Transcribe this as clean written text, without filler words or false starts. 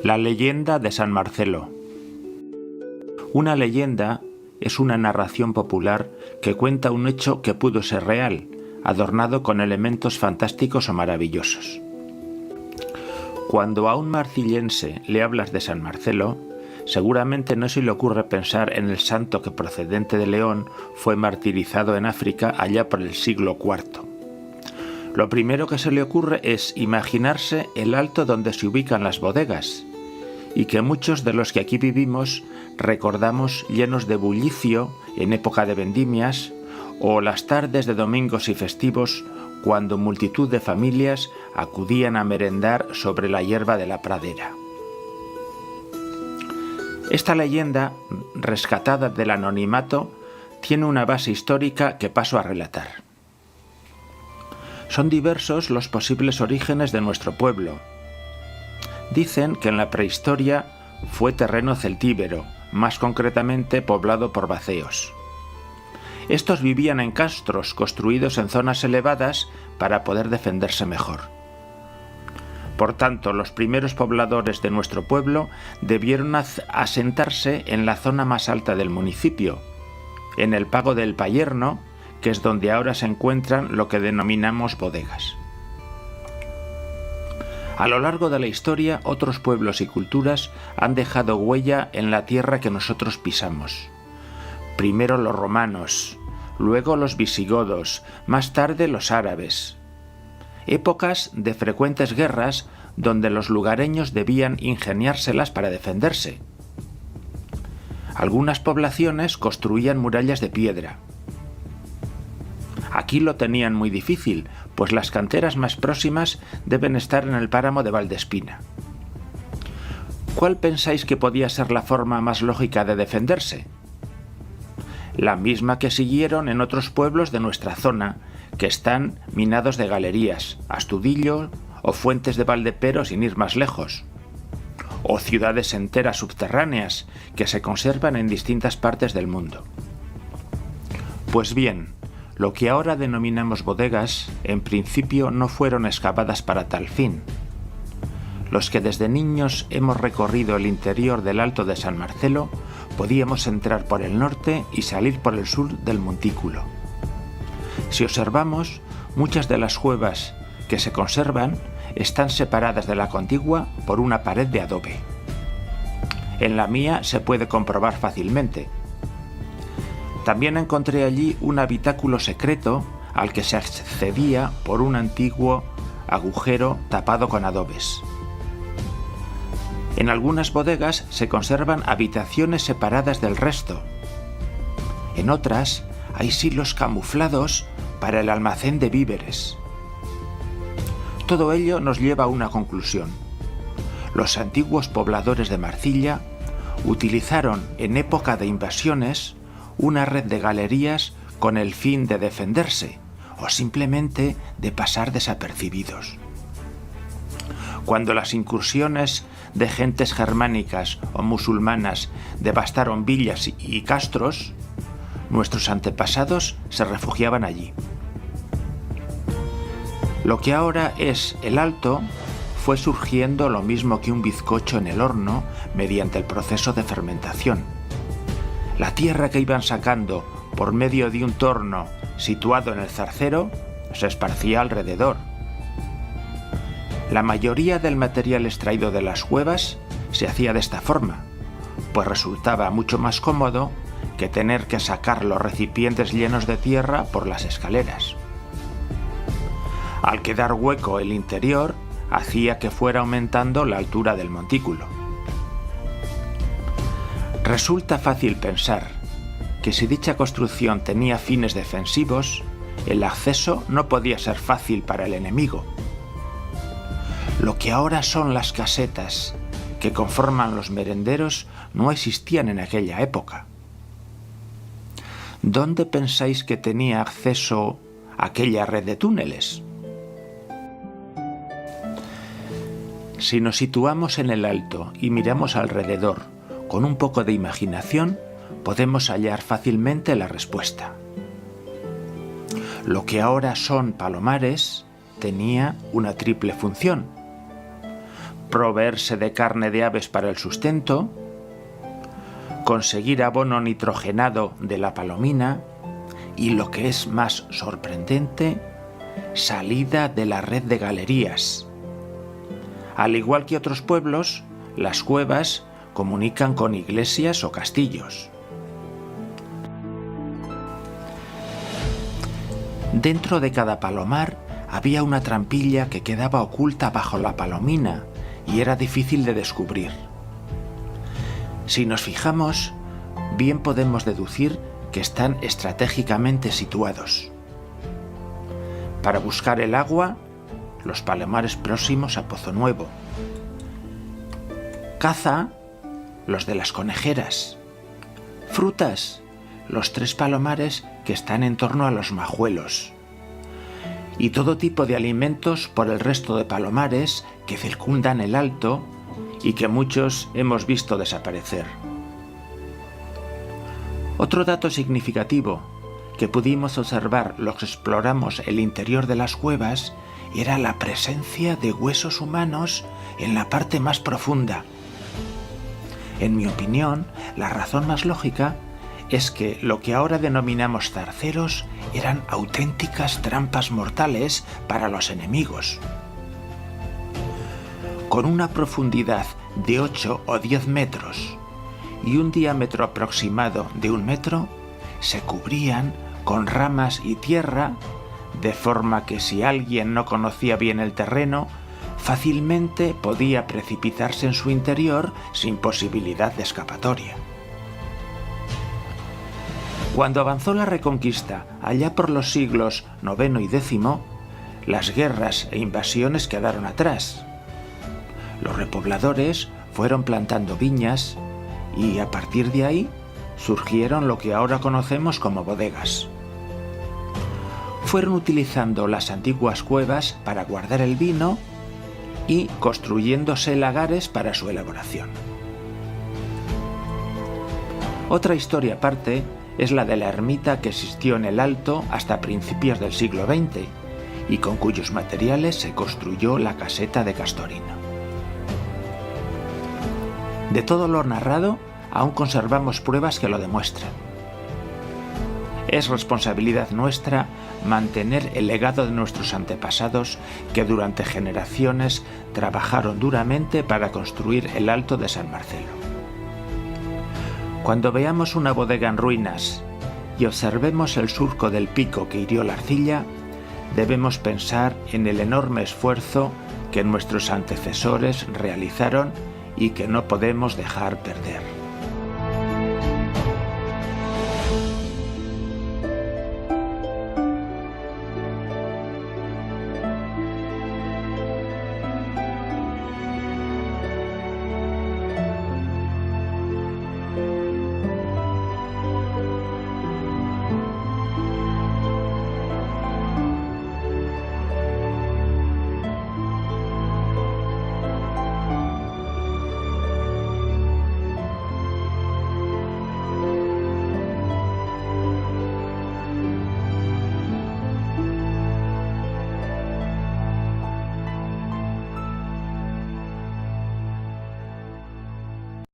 La leyenda de San Marcelo. Una leyenda es una narración popular que cuenta un hecho que pudo ser real, adornado con elementos fantásticos o maravillosos. Cuando a un marcillense le hablas de San Marcelo, seguramente no se le ocurre pensar en el santo que, procedente de León, fue martirizado en África allá por el siglo IV. Lo primero que se le ocurre es imaginarse el alto donde se ubican las bodegas, y que muchos de los que aquí vivimos recordamos llenos de bullicio en época de vendimias o las tardes de domingos y festivos cuando multitud de familias acudían a merendar sobre la hierba de la pradera. Esta leyenda, rescatada del anonimato, tiene una base histórica que paso a relatar. Son diversos los posibles orígenes de nuestro pueblo. Dicen que en la prehistoria fue terreno celtíbero, más concretamente poblado por vaceos. Estos vivían en castros construidos en zonas elevadas para poder defenderse mejor. Por tanto, los primeros pobladores de nuestro pueblo debieron asentarse en la zona más alta del municipio, en el Pago del Payerno, que es donde ahora se encuentran lo que denominamos bodegas. A lo largo de la historia, otros pueblos y culturas han dejado huella en la tierra que nosotros pisamos. Primero los romanos, luego los visigodos, más tarde los árabes. Épocas de frecuentes guerras donde los lugareños debían ingeniárselas para defenderse. Algunas poblaciones construían murallas de piedra. Aquí lo tenían muy difícil, pues las canteras más próximas deben estar en el páramo de Valdespina. ¿Cuál pensáis que podía ser la forma más lógica de defenderse? La misma que siguieron en otros pueblos de nuestra zona, que están minados de galerías, Astudillo o Fuentes de Valdepero sin ir más lejos, o ciudades enteras subterráneas que se conservan en distintas partes del mundo. Pues bien, lo que ahora denominamos bodegas, en principio no fueron excavadas para tal fin. Los que desde niños hemos recorrido el interior del Alto de San Marcelo, podíamos entrar por el norte y salir por el sur del montículo. Si observamos, muchas de las cuevas que se conservan están separadas de la contigua por una pared de adobe. En la mía se puede comprobar fácilmente. También encontré allí un habitáculo secreto al que se accedía por un antiguo agujero tapado con adobes. En algunas bodegas se conservan habitaciones separadas del resto. En otras hay silos camuflados para el almacén de víveres. Todo ello nos lleva a una conclusión. Los antiguos pobladores de Marcilla utilizaron en época de invasiones una red de galerías con el fin de defenderse o simplemente de pasar desapercibidos. Cuando las incursiones de gentes germánicas o musulmanas devastaron villas y castros, nuestros antepasados se refugiaban allí. Lo que ahora es el Alto fue surgiendo lo mismo que un bizcocho en el horno mediante el proceso de fermentación. La tierra que iban sacando por medio de un torno situado en el zarcero se esparcía alrededor. La mayoría del material extraído de las cuevas se hacía de esta forma, pues resultaba mucho más cómodo que tener que sacar los recipientes llenos de tierra por las escaleras. Al quedar hueco el interior, hacía que fuera aumentando la altura del montículo. Resulta fácil pensar que si dicha construcción tenía fines defensivos, el acceso no podía ser fácil para el enemigo. Lo que ahora son las casetas que conforman los merenderos no existían en aquella época. ¿Dónde pensáis que tenía acceso aquella red de túneles? Si nos situamos en el Alto y miramos alrededor con un poco de imaginación, podemos hallar fácilmente la respuesta. Lo que ahora son palomares tenía una triple función. proveerse de carne de aves para el sustento, conseguir abono nitrogenado de la palomina y, lo que es más sorprendente, salida de la red de galerías. Al igual que otros pueblos, las cuevas comunican con iglesias o castillos. Dentro de cada palomar había una trampilla que quedaba oculta bajo la palomina y era difícil de descubrir. Si nos fijamos, bien podemos deducir que están estratégicamente situados. Para buscar el agua, los palomares próximos a Pozo Nuevo. Caza, los de las conejeras. Frutas, los 3 palomares que están en torno a los majuelos. Y todo tipo de alimentos por el resto de palomares que circundan el Alto y que muchos hemos visto desaparecer. Otro dato significativo que pudimos observar los que exploramos el interior de las cuevas era la presencia de huesos humanos en la parte más profunda. En mi opinión, la razón más lógica es que lo que ahora denominamos zarceros eran auténticas trampas mortales para los enemigos. Con una profundidad de 8 o 10 metros y un diámetro aproximado de 1 metro, se cubrían con ramas y tierra, de forma que si alguien no conocía bien el terreno, fácilmente podía precipitarse en su interior sin posibilidad de escapatoria. Cuando avanzó la Reconquista, allá por los siglos IX y X, las guerras e invasiones quedaron atrás. Los repobladores fueron plantando viñas y a partir de ahí surgieron lo que ahora conocemos como bodegas. Fueron utilizando las antiguas cuevas para guardar el vino y construyéndose lagares para su elaboración. Otra historia aparte es la de la ermita que existió en el Alto hasta principios del siglo XX y con cuyos materiales se construyó la caseta de Castorino. De todo lo narrado, aún conservamos pruebas que lo demuestran. Es responsabilidad nuestra mantener el legado de nuestros antepasados que durante generaciones trabajaron duramente para construir el Alto de San Marcelo. Cuando veamos una bodega en ruinas y observemos el surco del pico que hirió la arcilla, debemos pensar en el enorme esfuerzo que nuestros antecesores realizaron y que no podemos dejar perder.